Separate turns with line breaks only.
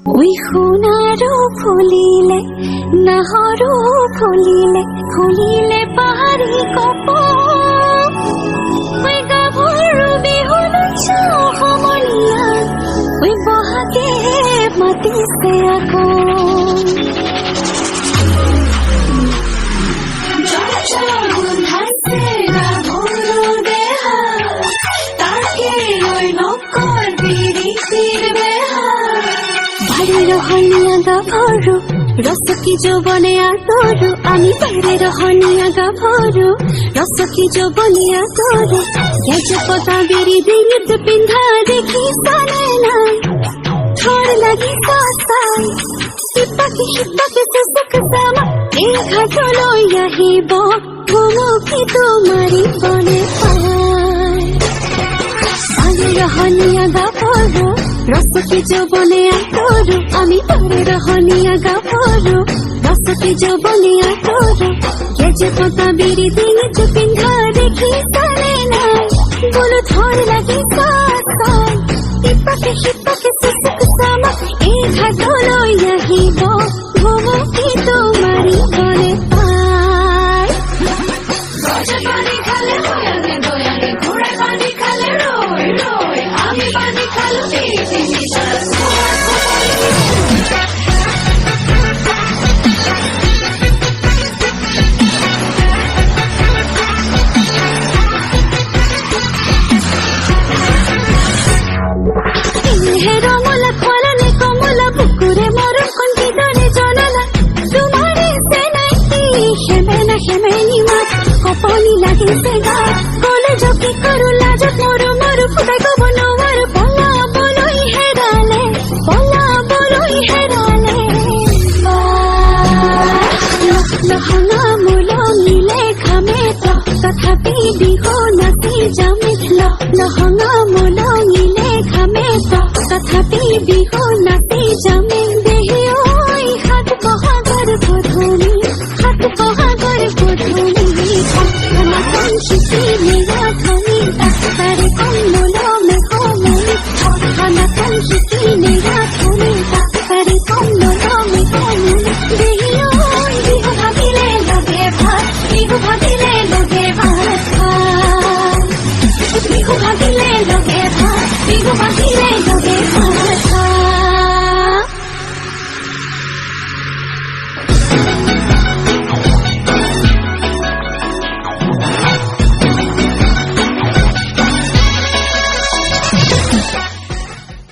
ওই সোনারো ফুলিলে নাহৰো ফুলিলে ফুলিলে পাহাৰী কপৌ ওই গাভৰু বিহুল সমনীয়া ওই বহাগে মাতিছে আকৌ রহনিয়া গাভৰু রসকি যৌবনে আতৰু আমি বাৰে রহনিয়া গাভৰু রসকি যৌবনে আতৰু গেজপতা বেৰি ডিঙিত পিন্ধা দেখি চালে নাই থৰ লাগি চাই সিপাকে চুচুক চামা এই ঘাটলৈ আহিব ভুমুকি তোমাৰি বনে পায় রহনিয়া গাভৰু রসকি যৌবনে আতৰু আমি বাৰে রহনিয়া গাভৰু রসকি যৌবনে আতৰু গেজপতা বেৰি ডিঙিত পিন্ধা দেখি চালে নাই বোলো থৰ লাগি চাই সিপাকে চুচুক চামা এই ঘাটলৈ আহিব ভুমুকি তোমাৰি বনে পায়
পানি খালে দয়ালে দয়ালে ঘোড়া পানি খালে রয় রয় আমি পানি খালো
রমলা খোলালে কমলা বুকুরে মরম কণ্ঠি দরে জনলা তোমারে সেনাই হেমেনি মাত কপনি লাগিছে গাত কলে জকি কৰো লাজত মৰু ফুটাই কব নোৱাৰো পলাবলৈ হেৰালে লহঙা মূল মিলে খামে তথাপি বিহু নাচি যামে লহঙা